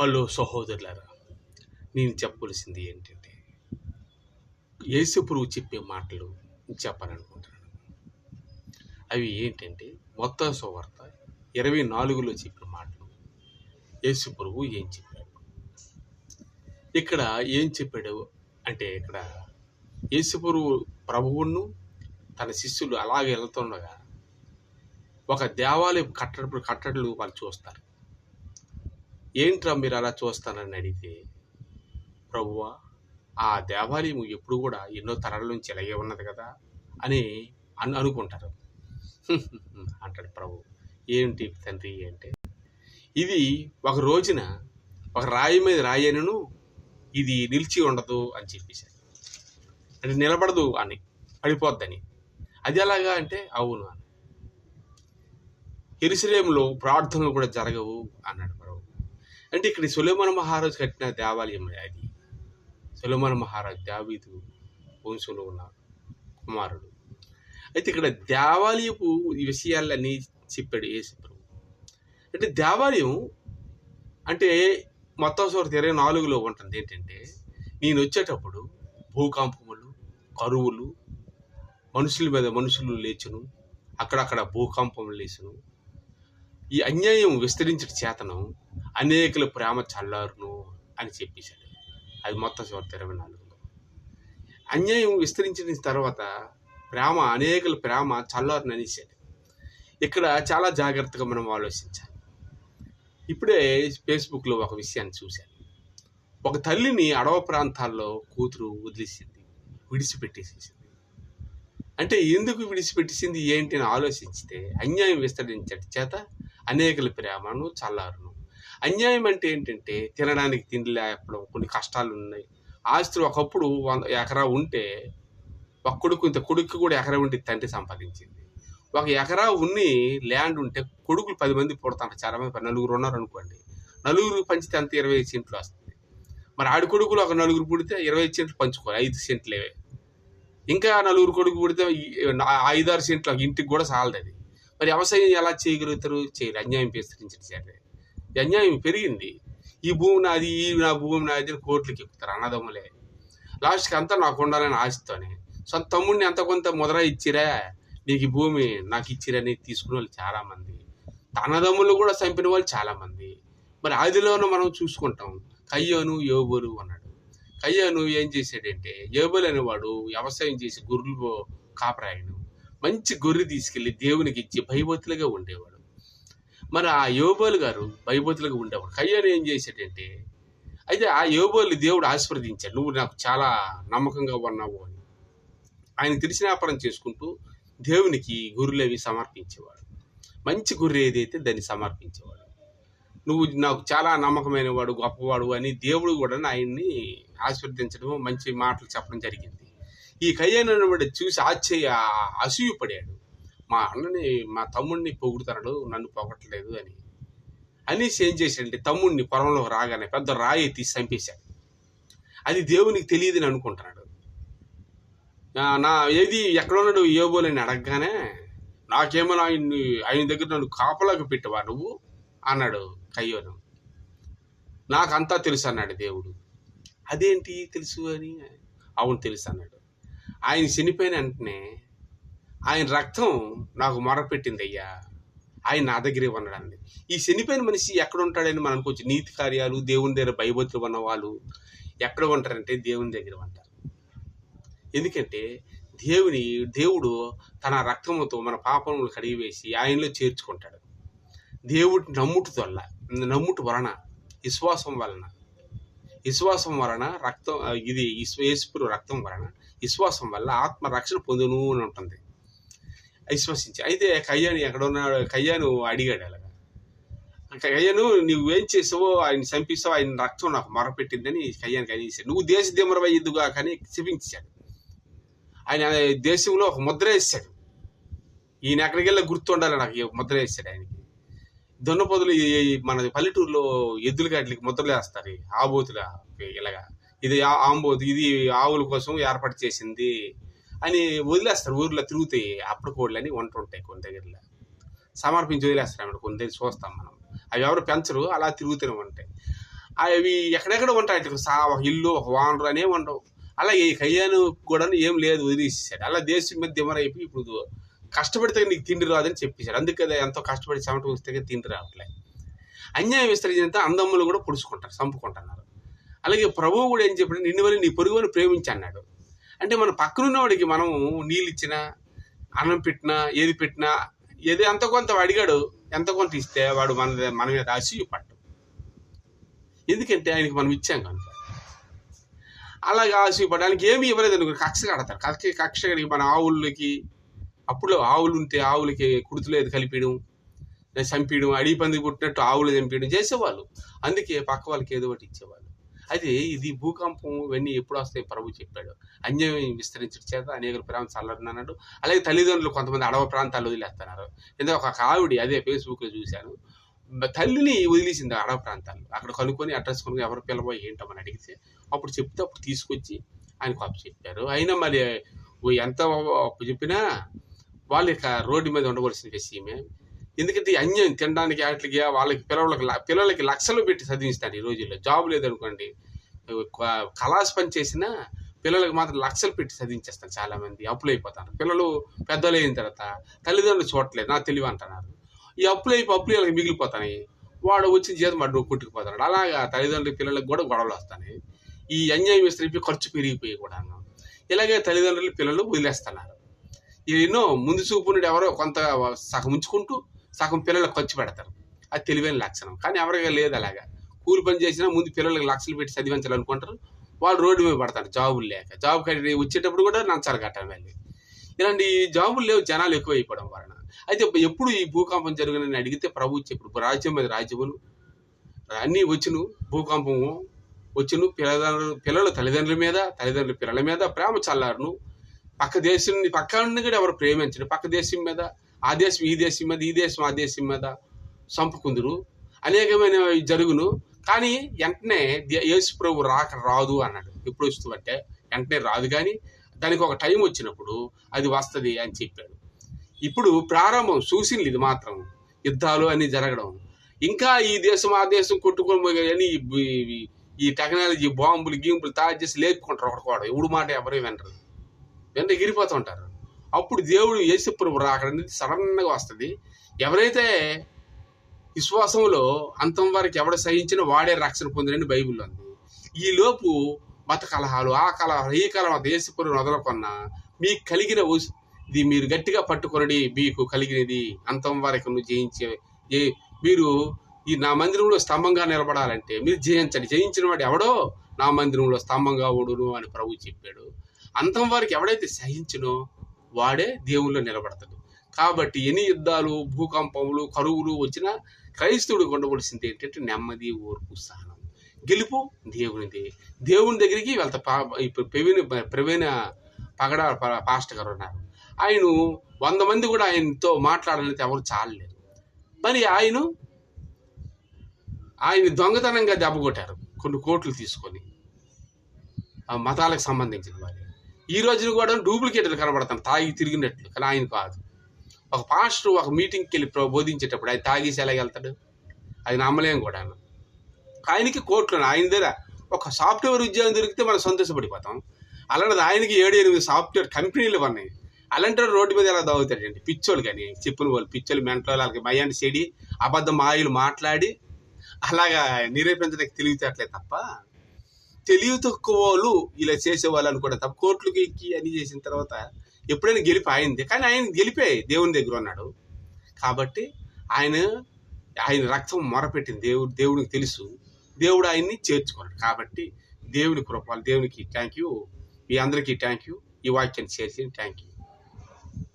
Hello సహోదరులారా, నేను చెప్పవలసింది ఏంటంటే, యేసుప్రభువు చెప్పే మాటలు చెప్పాలనుకుంటున్నాను. అవి ఏంటంటే, మత్తయి సువార్త 24లో చెప్పిన మాటలు. యేసుప్రభువు ఏం చెప్పాడు, ఇక్కడ ఏం చెప్పాడు అంటే, ఇక్కడ యేసుప్రభువు ప్రభువును తన శిష్యులు అలాగే వెళ్తుండగా ఒక దేవాలయం కట్టడలు వాళ్ళు చూస్తారు. ఏంట్రా మీరు అలా చూస్తానని అడిగితే, ప్రభువా, ఆ దేవాలయం ఎప్పుడు కూడా ఎన్నో తరాల నుంచి ఇలాగే ఉన్నది కదా అని అనుకుంటారు. అంటాడు ప్రభు. ఏంటి తండ్రి అంటే, ఇది ఒక రోజున ఒక రాయి మీద రాయను ఇది నిలిచి ఉండదు అని చెప్పేశారు. అంటే నిలబడదు అని, పడిపోద్దని. అది ఎలాగా అంటే, అవును అని. యెరూషలేములో ప్రార్థనలు కూడా జరగవు అన్నాడు ప్రభు. అంటే ఇక్కడ సొలొమోను మహారాజు కట్టిన దేవాలయం అది. సొలొమోను మహారాజు దావీదు వంశంలో ఉన్న కుమారుడు. అయితే ఇక్కడ దేవాలయపు విషయాలన్నీ చెప్పాడు యేసు ప్రభు. అంటే దేవాలయం అంటే మత్తయి సువార్త 24లో ఉంటుంది ఏంటంటే, నేను వచ్చేటప్పుడు భూకంపములు, కరువులు, మనుషుల మీద మనుషులు లేచును, అక్కడక్కడ భూకంపములు లేచును, ఈ అన్యాయం విస్తరించడం చేతను అనేకుల ప్రేమ చల్లారును అని చెప్పేశాడు. అది మత్తయి సువార్త 24లో. అన్యాయం విస్తరించిన తర్వాత అనేకుల ప్రేమ చల్లారును అనేసాడు. ఇక్కడ చాలా జాగ్రత్తగా మనం ఆలోచించాలి. ఇప్పుడే ఫేస్బుక్లో ఒక విషయాన్ని చూశాను. ఒక తల్లిని అడవి ప్రాంతాల్లో కూతురు విడిచిపెట్టేసేసింది. అంటే ఎందుకు విడిచిపెట్టేసింది ఏంటి అని ఆలోచిస్తే, అన్యాయం విస్తరించడం చేత అనేకుల ప్రేమను చల్లారును. అన్యాయం అంటే ఏంటంటే, తినడానికి తిండి లేకపోవడం, కొన్ని కష్టాలు ఉన్నాయి. ఆస్తులు ఒకప్పుడు 100 ఎకరా ఉంటే ఒక కొడుకు కూడా ఎకరా ఉంటే తండ్రి సంపాదించింది. 1 ఎకరా ల్యాండ్ ఉంటే కొడుకులు 10 మంది పుడతారు. చాలా మంది 4 ఉన్నారు అనుకోండి. 4 పంచితే అంత 25 సెంట్లు వస్తుంది. మరి ఆడి కొడుకులు ఒక 4 పుడితే 25 సెంట్లు పంచుకోవాలి, 5 సెంట్లే. ఇంకా 4 కొడుకు పుడితే 5-6 సెంట్లు ఇంటికి కూడా చాలదు అది. మరి వ్యవసాయం ఎలా చేయగలుగుతారు? చేయరు. అన్యాయం విస్తరించారు. అన్యాయం పెరిగింది. ఈ భూమి నాది, నా భూమి నాది అని కోట్లకి ఎక్కుతారు అన్నదమ్ములే. లాస్ట్కి అంతా నాకు ఉండాలని ఆశతోనే సొంత తమ్ముడిని అంత కొంత ముదరా ఇచ్చిరా, నీకు ఈ భూమి నాకు ఇచ్చిరని తీసుకునే వాళ్ళు చాలామంది. అన్నదమ్ములు కూడా చంపిన వాళ్ళు చాలామంది. మరి ఆదిలోనూ మనం చూసుకుంటాం. కయ్యోను యోబులు అన్నాడు. కయ్యోను ఏం చేశాడంటే, యోబులు అనేవాడు వ్యవసాయం చేసి గొర్రెలు కాపరాయను. మంచి గొర్రె తీసుకెళ్ళి దేవునికి ఇచ్చి భయభక్తులుగా ఉండేవాడు. మరి ఆ యోబులు గారు భయభక్తులుగా ఉండేవాడు. కయ్యోను ఏం చేశాడంటే, అయితే ఆ యోబులు దేవుడు ఆశీర్వదించాడు, నువ్వు నాకు చాలా నమ్మకంగా ఉన్నావు అని. ఆయన తెలిసిన వ్యాపారం చేసుకుంటూ దేవునికి గొర్రెలు అవి సమర్పించేవాడు. మంచి గొర్రె ఏదైతే దాన్ని సమర్పించేవాడు. నువ్వు నాకు చాలా నమ్మకమైన వాడు, గొప్పవాడు అని దేవుడు కూడా ఆయన్ని ఆశీర్వదించడం, మంచి మాటలు చెప్పడం జరిగింది. ఈ కయ్యోను వాడు చూసి అసూయపడాడు. మా తమ్ముడిని పొగుడుతాడు, నన్ను పొగట్లేదు అని అనేసి ఏం చేశాడంటే, తమ్ముడిని పొలంలో రాగానే పెద్ద రాయి తీసి చంపేశాడు. అది దేవునికి తెలియదని అనుకుంటున్నాడు. ఎక్కడున్నాడు యోబులు అని అడగగానే, నాకేమో ఆయన దగ్గర నన్ను కాపలాగా పెట్టవా నువ్వు అన్నాడు కయ్యోను. నాకంతా తెలుసు అన్నాడు దేవుడు. అదేంటి తెలుసు అని? అవును తెలుసు అన్నాడు. ఆయన చనిపోయిన వెంటనే ఆయన రక్తం నాకు మొరపెట్టింది అయ్యా, ఆయన నా దగ్గరే ఉన్నాడండి. ఈ చనిపోయిన మనిషి ఎక్కడ ఉంటాడని మనం అనుకోవచ్చు. నీతి కార్యాలు, దేవుని దగ్గర భయభక్తులు ఉన్న వాళ్ళు ఎక్కడ ఉంటారంటే దేవుని దగ్గర ఉంటారు. ఎందుకంటే దేవుడు తన రక్తముతో మన పాపములు కడిగివేసి ఆయనలో చేర్చుకుంటాడు. దేవుడు నమ్ముట వలన విశ్వాసం వలన రక్తం, ఇది యేసు రక్తం వలన విశ్వాసం వల్ల ఆత్మ రక్షణ పొందును అని ఉంటుంది, విశ్వసించి. అయితే కయ్యోను ఎక్కడున్నాడు? కయ్యోను అడిగాడు అలాగా. కయ్యోను, నువ్వేం చేసావో, ఆయన చంపిస్తావు, ఆయన రక్తం నాకు మొరపెట్టిందని కయ్యోనికి అనేసాడు. నువ్వు దేశదిమ్మరవయ్యద్దుగా కానీ శపించాడు. ఆయన దేశంలో ఒక ముద్ర వేసాడు. ఈయన ఎక్కడికి వెళ్ళి గుర్తుండాలి నాకు ముద్ర వేసాడు ఆయనకి. దున్నపోతులు మన పల్లెటూరులో ఎద్దుల గాట్లకి ముద్రలు వేస్తారు, ఆబోతుల ఇలాగా. ఇది ఆంబోతు, ఇది ఆవుల కోసం ఏర్పాటు చేసింది అని వదిలేస్తారు. ఊర్లో తిరుగుతాయి అప్పుడు కోళ్ళని ఉంటుంటాయి కొన్ని దగ్గరలో. సమర్పించి వదిలేస్తారు అన్నమాట. కొన్ని దగ్గర చూస్తాం మనం. అవి ఎవరు పెంచరు, అలా తిరుగుతూనే ఉంటాయి. అవి ఎక్కడెక్కడ ఉంటాయి, ఒక ఇల్లు, ఒక వానరు అనేవి ఉండవు. అలాగే ఈ కయ్యాను కూడా ఏం లేదు, వదిలేసేసాడు. అలా దేశం మీద దిమరైపోయి ఇప్పుడు కష్టపడితే నీకు తిండి రాదని చెప్పేశాడు. అందుకే ఎంతో కష్టపడి చెమట వస్తే తిండి రావట్లేదు. అన్యాయం విస్తరించినంత అందమ్ములు కూడా పొడుచుకుంటారు, చంపుకుంటున్నారు. అలాగే ప్రభువు కూడా ఏం చెప్పాడు, నిన్ను వల్ల నీ పొరుగుని ప్రేమించి అన్నాడు. అంటే మన పక్కనున్నవాడికి మనం నీళ్ళు ఇచ్చినా, అన్నం పెట్టినా, ఏది పెట్టినా, ఏది ఎంతో కొంత అడిగాడు, ఎంతో కొంత ఇస్తే వాడు మన మీద అసూయపడ్డు. ఎందుకంటే ఆయనకి మనం ఇచ్చాం కనుక. అలాగే అసూయపడడానికి ఏమి ఇవ్వలేదు అనుకో, కక్ష కడతారు. కక్ష కడిగి మన ఆవులకి, అప్పుడు ఆవులు ఉంటే ఆవులకి కుడుతులేదు కలిపేయడం, చంపేయడం, అడిగి పంది పుట్టినట్టు ఆవులు చంపేయడం చేసేవాళ్ళు. అందుకే పక్క వాళ్ళకి ఏదో ఒకటి ఇచ్చేవాళ్ళు. అయితే ఇది భూకంపం ఇవన్నీ ఎప్పుడు వస్తాయి ప్రభు చెప్పాడు. అన్యాయం విస్తరించడం చేత అనేక ప్రాంతాలు చల్లరన్నాడు. అలాగే తల్లిదండ్రులు కొంతమంది అడవ ప్రాంతాల్లో వదిలేస్తున్నారు. ఎందుకంటే ఒక ఆవిడ, అదే ఫేస్బుక్లో చూశాను, తల్లిని వదిలేసింది అడవ ప్రాంతాల్లో. అక్కడ కనుక్కొని అడ్రస్ కొనుక్కొని ఎవరు పిల్లబోయి ఏంటమని అడిగితే అప్పుడు చెప్తే అప్పుడు తీసుకొచ్చి ఆయనకు అప్పు చెప్పారు. అయినా మరి ఎంత చెప్పినా వాళ్ళు ఇక రోడ్డు మీద ఉండవలసిన విషయమే. ఎందుకంటే అన్యాయం తినడానికి వాటికి వాళ్ళకి పిల్లలకి లక్షలు పెట్టి చదివిస్తాడు ఈ రోజుల్లో. జాబ్ లేదనుకోండి, కళాస్ పని చేసినా పిల్లలకు మాత్రం లక్షలు పెట్టి చదివించేస్తారు చాలామంది. అప్పులు అయిపోతారు. పిల్లలు పెద్దలు అయిన తర్వాత తల్లిదండ్రులు చూడట్లేదు, నా తెలివి అంటున్నారు. ఈ అప్పులు వీళ్ళకి మిగిలిపోతాయి. వాడు వచ్చిన జీతం వాడు కొట్టుకుపోతాడు. అలాగా తల్లిదండ్రుల పిల్లలకు కూడా గొడవలు వస్తాయి. ఈ అన్యాయం విస్తరిపి ఖర్చు పెరిగిపోయి కూడా ఇలాగే తల్లిదండ్రులు పిల్లలు వదిలేస్తున్నారు. ఎన్నో ముందు చూపు నుండి ఎవరో కొంత సగం ఉంచుకుంటూ సగం పిల్లలకు ఖర్చు పెడతారు. అది తెలివైన లక్షణం. కానీ ఎవరిగా లేదు అలాగా. కూలి పని చేసినా ముందు పిల్లలకు లక్షలు పెట్టి చదివించాలనుకుంటారు. వాళ్ళు రోడ్డు మీద పడతారు జాబులు లేక. జాబ్ కట్టి వచ్చేటప్పుడు కూడా నంచాలు కట్టాలి వెళ్ళి. ఇలాంటి జాబులు లేవు, జనాలు ఎక్కువ అయిపోవడం వలన. అయితే ఎప్పుడు ఈ భూకంపం జరుగునని అడిగితే ప్రభు ఇప్పుడు రాజ్యం మీద రాజ్యమును అన్నీ వచ్చును, భూకంపము వచ్చును, పిల్లలు తల్లిదండ్రుల మీద, తల్లిదండ్రుల పిల్లల మీద ప్రేమ చల్లారును, పక్క దేశం నుండి కూడా ఎవరు ప్రేమించడు, పక్క దేశం మీద, ఆ దేశం ఈ దేశం మీద, ఈ దేశం ఆ దేశం మీద చంపుకుందురు, అనేకమైన జరుగును. కానీ వెంటనే యేసు ప్రభు రాదు అన్నాడు. ఎప్పుడు వస్తుందంటే వెంటనే రాదు, కానీ దానికి ఒక టైం వచ్చినప్పుడు అది వస్తుంది అని చెప్పాడు. ఇప్పుడు ప్రారంభం చూసింది ఇది మాత్రం, యుద్ధాలు అన్నీ జరగడం. ఇంకా ఈ దేశం ఆ దేశం కొట్టుకొని ఈ టెక్నాలజీ బాంబులు గీంపులు తయారు చేసి లేపుకుంటారు ఒకటి. ఎవడు మాట ఎవరు వినరు, వెంట ఎగిరిపోతుంటారు. అప్పుడు దేవుడు యేసుప్రభు రాకడం సడన్గా వస్తుంది. ఎవరైతే విశ్వాసంలో అంతం వరకు ఎవడ సహించినా వాడే రక్షణ పొందినని బైబిల్లో ఉంది. ఈ లోపు మత కలహాలు, ఆ కలహాలు, ఈ కలహాలు యేసుప్రభుని వదలకున్నా మీకు కలిగిన ఇది మీరు గట్టిగా పట్టుకొనడి, మీకు కలిగినది అంతం వరకు జయించే. మీరు ఈ నా మందిరంలో స్తంభంగా నిలబడాలంటే మీరు జయించండి. జయించిన వాడు ఎవడో నా మందిరంలో స్తంభంగా ఓడును అని ప్రభు చెప్పాడు. అంతం వారికి ఎవడైతే సహించినో వాడే దేవుల్లో నిలబడతాడు. కాబట్టి ఎన్ని యుద్ధాలు, భూకంపములు, కరువులు వచ్చినా క్రైస్తవుడికి ఉండవలసింది ఏంటంటే నెమ్మది, ఓర్పు, సహనం. గెలుపు దేవునిది. దేవుని దగ్గరికి వెళ్తా. ఇప్పుడు ప్రవీణ పగడ పాస్టర్ గారు ఉన్నారు. ఆయన 100 మంది కూడా ఆయనతో మాట్లాడాలంటే ఎవరు చాలలేదు. మరి ఆయన దొంగతనంగా దెబ్బ కొట్టారు, కొన్ని కోట్లు తీసుకొని, మతాలకు సంబంధించిన వారు. ఈ రోజున కూడా డూప్లికేట్లు కనబడతాను, తాగి తిరిగినట్లు. కానీ ఆయన కాదు. ఒక పాస్టర్ ఒక మీటింగ్కి వెళ్ళి బోధించేటప్పుడు ఆయన తాగేసి ఎలా వెళ్తాడు? అది నమ్మలేం కూడా. ఆయనకి కోట్లు. ఆయన దగ్గర ఒక సాఫ్ట్వేర్ ఉద్యోగం దొరికితే మనం సంతోషపడిపోతాం. అలాంటిది ఆయనకి 7-8 సాఫ్ట్వేర్ కంపెనీలు ఉన్నాయి. అలాంటి రోడ్డు మీద ఎలా దాగుతాడండి? పిచ్చోళ్ళు. కానీ చెప్పిన వాళ్ళు పిచ్చోళ్ళు, మెంటలో వాళ్ళకి భయాన్ని చెడి అబద్ధం మాయలు మాట్లాడి అలాగా నిరూపించడానికి తెలివితేటలే తప్ప, తెలివి తక్కువ వాళ్ళు ఇలా చేసేవాళ్ళు అనుకోండి తప్ప. కోర్టులకు ఎక్కి అన్ని చేసిన తర్వాత ఎప్పుడైనా గెలిపి అయింది. కానీ ఆయన గెలిపే దేవుని దగ్గర ఉన్నాడు కాబట్టి ఆయన రక్తం మొరపెట్టింది దేవుడికి తెలుసు. దేవుడు ఆయన్ని చేర్చుకున్నాడు. కాబట్టి దేవుని కృప, దేవునికి థ్యాంక్ యూ. మీ అందరికీ థ్యాంక్ యూ. ఈ వాక్యాన్ని షేర్ చేయండి. Thank you.